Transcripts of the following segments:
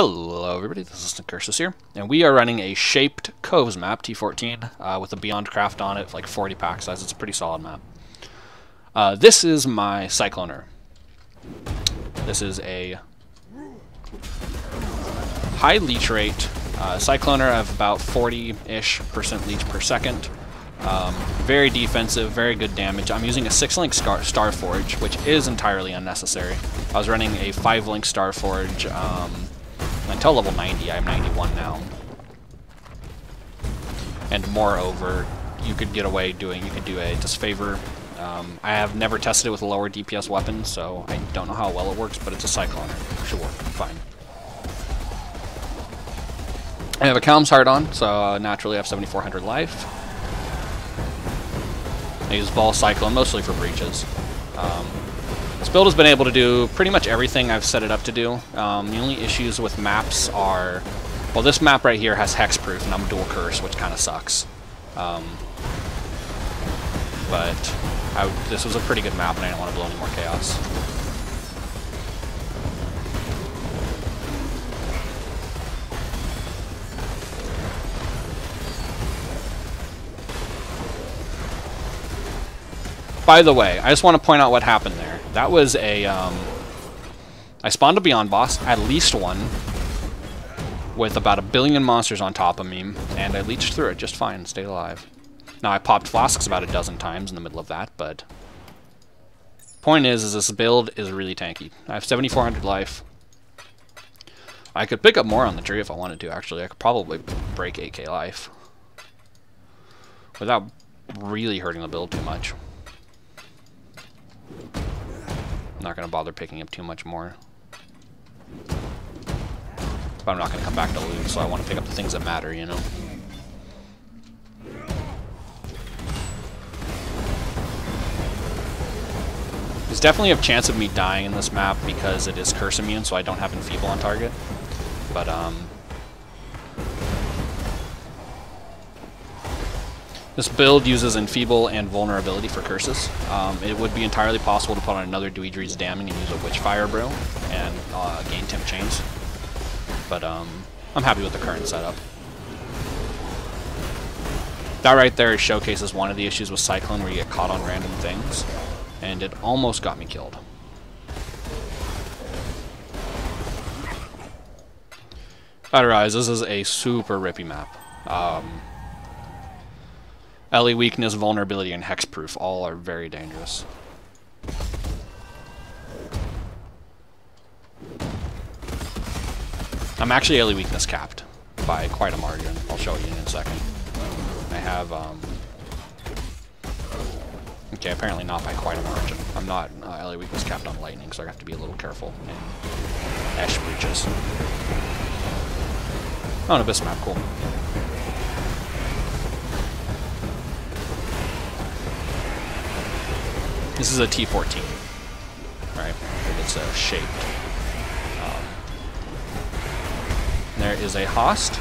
Hello everybody, this is Synopsis here, and we are running a Shaped Coves map, T14, with a Beyond Craft on it, like 40 pack size. It's a pretty solid map. This is my Cycloner. This is a high leech rate Cycloner of about 40-ish% leech per second. Very defensive, very good damage. I'm using a 6-link Starforge, which is entirely unnecessary. I was running a 5-link Starforge until level 90. I'm 91 now. And moreover, you could get away doing, you could do a disfavor. I have never tested it with a lower DPS weapon, so I don't know how well it works, but it's a Cycloner. It should work fine. I have a Calm's Heart on, so naturally I have 7,400 life. I use Ball Cyclone mostly for breaches. This build has been able to do pretty much everything I've set it up to do. The only issues with maps are, well, this map right here has hexproof, and I'm dual curse, which kind of sucks. But this was a pretty good map, and I didn't want to blow any more chaos. By the way, I just want to point out what happened there. That was a, I spawned a Beyond boss, at least one, with about 1 billion monsters on top of me, and I leeched through it just fine and stayed alive. Now, I popped flasks about 12 times in the middle of that, but point is this build is really tanky. I have 7,400 life. I could pick up more on the tree if I wanted to, actually. I could probably break 8k life without really hurting the build too much. I'm not going to bother picking up too much more. But I'm not going to come back to loot, so I want to pick up the things that matter, you know? There's definitely a chance of me dying in this map because it is curse immune, so I don't have Enfeeble on target. But, this build uses Enfeeble and Vulnerability for curses. It would be entirely possible to put on another Dweedre's Damning and use a Witchfire Brew and gain Temp Chains. But I'm happy with the current setup. That right there showcases one of the issues with Cyclone, where you get caught on random things. And it almost got me killed. Otherwise, this is a super rippy map. LE Weakness, Vulnerability, and Hexproof all are very dangerous. I'm actually LE Weakness capped by quite a margin. I'll show you in a second. I have, okay, apparently not by quite a margin. I'm not LE Weakness capped on Lightning, so I have to be a little careful in Ash Breaches. Oh, an Abyss map, cool. This is a T14, right? It's shaped. There is a Host.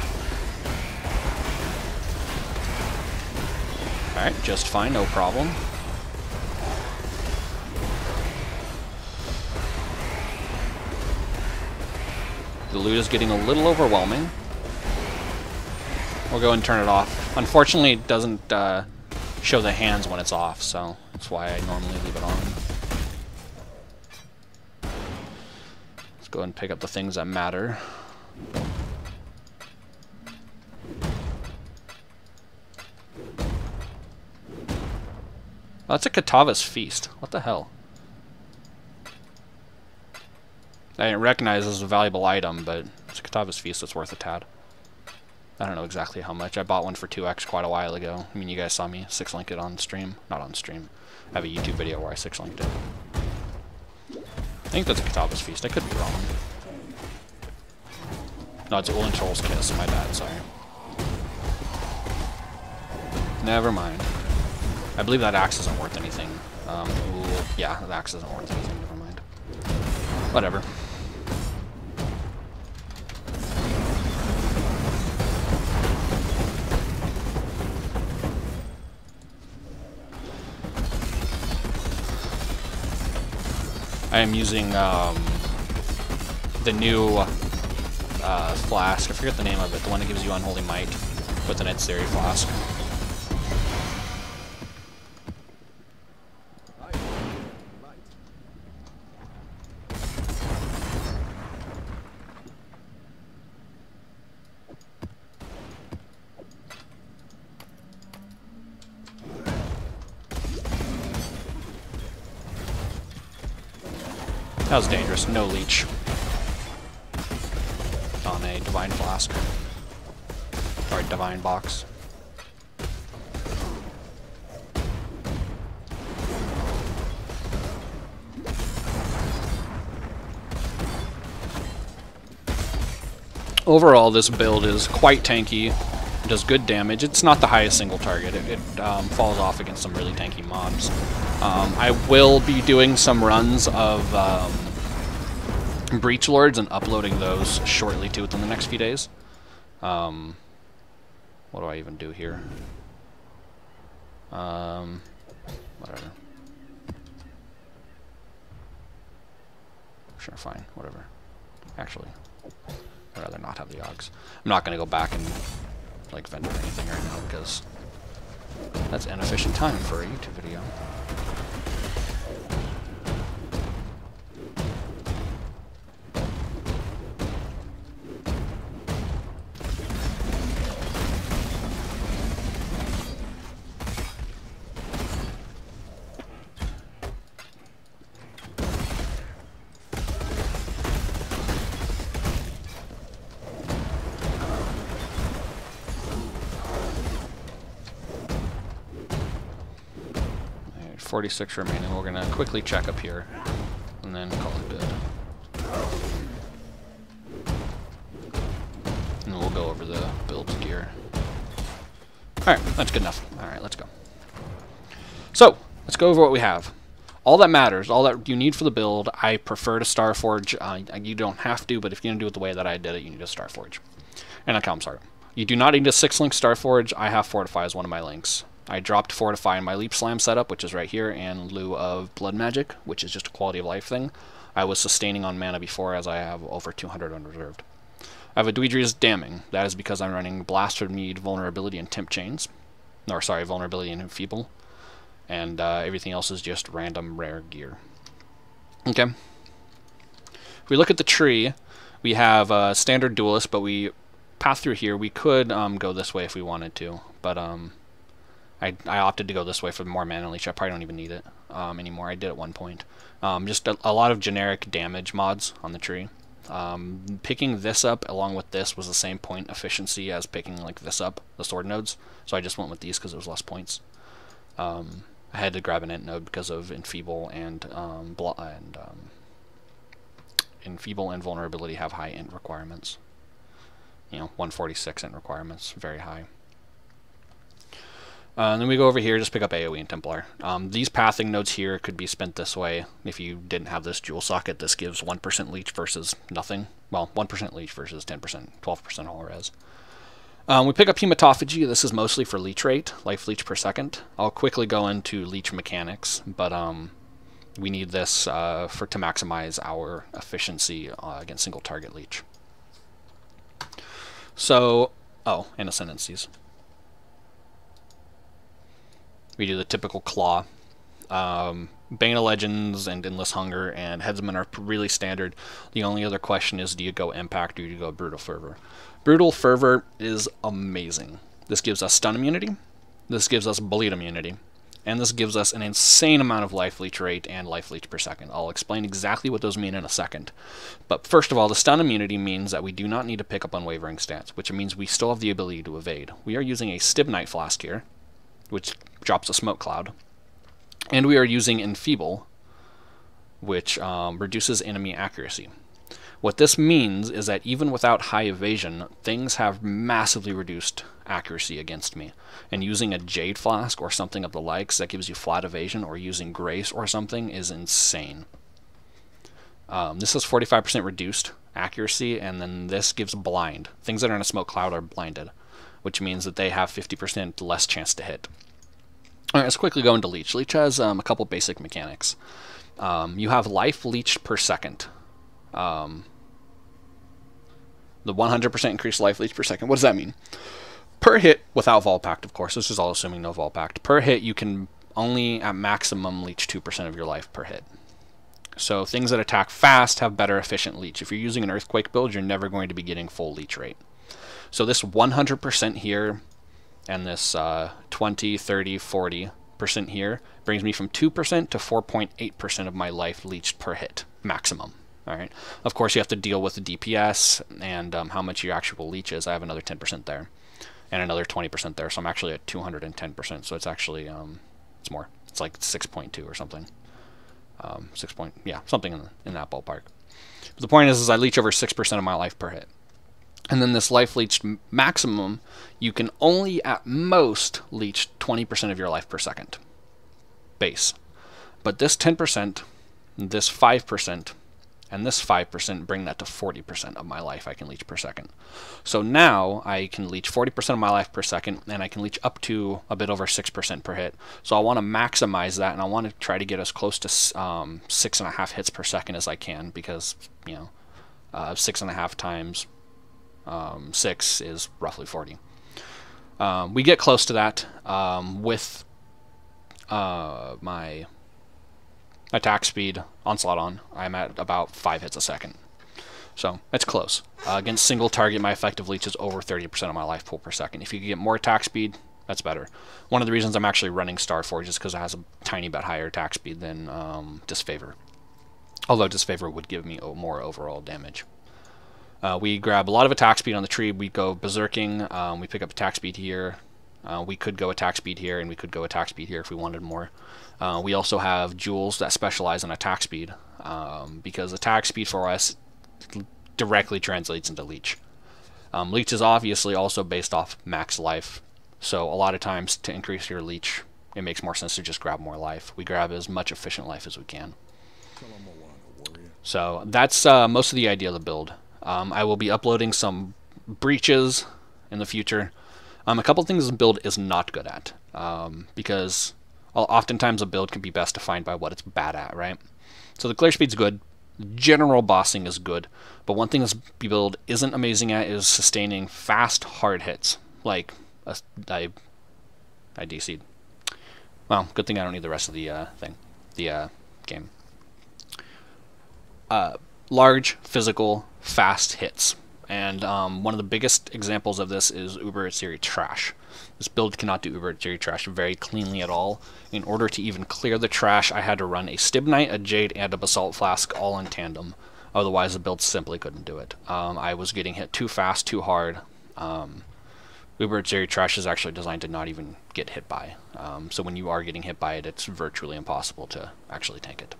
Alright, just fine, no problem. The loot is getting a little overwhelming. We'll go and turn it off. Unfortunately, it doesn't show the hands when it's off, so that's why I normally leave it on. Let's go ahead and pick up the things that matter. Oh, that's a Katava's Feast. What the hell? I didn't recognize this as a valuable item, but it's a Katava's Feast that's worth a tad. I don't know exactly how much. I bought one for 2x quite a while ago. I mean, you guys saw me 6-link it on stream. Not on stream. I have a YouTube video where I 6-linked it. I think that's a Katava's Feast. I could be wrong. No, it's Ulan Troll's Kiss. My bad, sorry. Never mind. I believe that axe isn't worth anything. Yeah, the axe isn't worth anything. Never mind. Whatever. I am using the new flask. I forget the name of it. The one that gives you Unholy Might with an Etzeri flask. That was dangerous. No leech on a divine flask. Or divine box. Overall, this build is quite tanky. It does good damage. It's not the highest single target. It falls off against some really tanky mobs. I will be doing some runs of Breach Lords and uploading those shortly too within the next few days. What do I even do here? Whatever. Sure, fine, whatever. Actually, I'd rather not have the Augs. I'm not going to go back and like vendor anything right now because that's inefficient time for a YouTube video. Alright, 46 remaining. We're gonna quickly check up here and then call it good. And we'll go over the build gear. Alright, that's good enough. Alright, let's go. So, let's go over what we have. All that matters, all that you need for the build, I prefer to Starforge. You don't have to, but if you're going to do it the way that I did it, you need to Starforge. And I'm sorry. You do not need a 6-link Starforge. I have Fortify as one of my links. I dropped Fortify in my Leap Slam setup, which is right here, in lieu of Blood Magic, which is just a quality of life thing. I was sustaining on mana before, as I have over 200 unreserved. I have a Dweedri's Damning. That is because I'm running Blast Mead, Vulnerability, and Temp Chains. Or, sorry, Vulnerability and Enfeeble. And everything else is just random rare gear. Okay. If we look at the tree, we have a standard duelist, but we path through here. We could go this way if we wanted to, but I opted to go this way for more mana leech. I probably don't even need it anymore. I did at one point. Just a lot of generic damage mods on the tree. Picking this up along with this was the same point efficiency as picking like this up, the sword nodes. So I just went with these because it was less points. I had to grab an int node because of enfeeble and enfeeble and vulnerability have high int requirements. You know, 146 int requirements, very high. And then we go over here, just pick up AoE and Templar. These pathing nodes here could be spent this way. If you didn't have this jewel socket, this gives 1% leech versus nothing. Well, 1% leech versus 10%, 12% all res. We pick up Hematophagy. This is mostly for leech rate, life leech per second. I'll quickly go into leech mechanics, but we need this to maximize our efficiency against single target leech. So, and Ascendancies. We do the typical Claw. Bane of Legends and Endless Hunger and Headsman are really standard. The only other question is, do you go Impact or do you go Brutal Fervor? Brutal Fervor is amazing. This gives us stun immunity, this gives us bleed immunity, and this gives us an insane amount of life leech rate and life leech per second. I'll explain exactly what those mean in a second. But first of all, the stun immunity means that we do not need to pick up Unwavering stats, which means we still have the ability to evade. We are using a Stibnite Flask here, which drops a smoke cloud. And we are using Enfeeble, which reduces enemy accuracy. What this means is that even without high evasion, things have massively reduced accuracy against me. And using a Jade Flask or something of the likes that gives you flat evasion, or using Grace or something, is insane. This is 45% reduced accuracy, and then this gives Blind. Things that are in a smoke cloud are blinded, which means that they have 50% less chance to hit. Alright, let's quickly go into Leech. Leech has a couple basic mechanics. You have life leached per second. The 100% increased life leech per second. What does that mean? Per hit, without Vol Pact, of course, this is all assuming no Vol Pact. Per hit, you can only at maximum leech 2% of your life per hit. So things that attack fast have better efficient leech. If you're using an Earthquake build, you're never going to be getting full leech rate. So this 100% here and this 20, 30, 40% here brings me from 2% to 4.8% of my life leeched per hit, maximum. All right. Of course, you have to deal with the DPS and how much your actual leech is. I have another 10% there and another 20% there, so I'm actually at 210%. So it's actually it's more. It's like 6.2 or something. Something in that ballpark. But the point is I leech over 6% of my life per hit. And then this life leech maximum, you can only at most leech 20% of your life per second. Base. But this 10%, this 5%, and this 5% bring that to 40% of my life I can leech per second. So now I can leech 40% of my life per second, and I can leech up to a bit over 6% per hit. So I want to maximize that, and I want to try to get as close to 6.5 hits per second as I can, because 6.5 times 6 is roughly 40. We get close to that with my attack speed, onslaught on, I'm at about 5 hits a second. So that's close. Against single target, my effective leech is over 30% of my life pool per second. If you get more attack speed, that's better. One of the reasons I'm actually running Starforge is because it has a tiny bit higher attack speed than Disfavor. Although Disfavor would give me more overall damage. We grab a lot of attack speed on the tree. We go berserking. We pick up attack speed here. We could go attack speed here, and we could go attack speed here if we wanted more. We also have jewels that specialize in attack speed, because attack speed for us directly translates into leech. Leech is obviously also based off max life, so a lot of times to increase your leech, it makes more sense to just grab more life. We grab as much efficient life as we can. So that's most of the idea of the build. I will be uploading some breaches in the future. A couple things the build is not good at, because oftentimes a build can be best defined by what it's bad at, right? So the clear speed's good, general bossing is good, but one thing this build isn't amazing at is sustaining fast, hard hits. Like, I DC'd. Well, good thing I don't need the rest of the game. Large, physical, fast hits. And one of the biggest examples of this is Uber Series Trash. This build cannot do Uber Series Trash very cleanly at all. In order to even clear the trash, I had to run a Stibnite, a Jade, and a Basalt Flask all in tandem. Otherwise, the build simply couldn't do it. I was getting hit too fast, too hard. Uber Series Trash is actually designed to not even get hit by. So when you are getting hit by it, it's virtually impossible to actually tank it.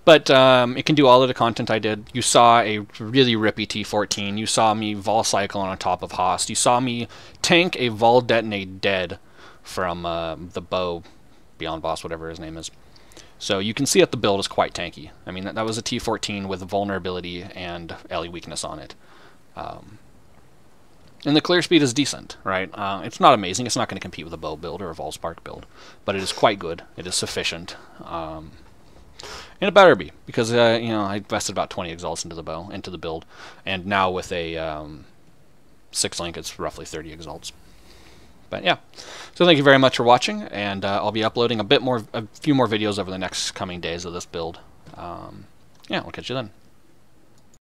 But it can do all of the content I did. You saw a really rippy T14. You saw me Vol Cyclone on top of Host. You saw me tank a Vol Detonate dead from the bow Beyond Boss, whatever his name is. So you can see that the build is quite tanky. I mean, that was a T14 with vulnerability and LE weakness on it. And the clear speed is decent, right? It's not amazing. It's not going to compete with a bow build or a Vol Spark build. But it is quite good. It is sufficient. And it better be, because I invested about 20 exalts into the build, and now with a 6 link, it's roughly 30 exalts. But yeah, so thank you very much for watching, and I'll be uploading a few more videos over the next coming days of this build. Yeah, I'll catch you then.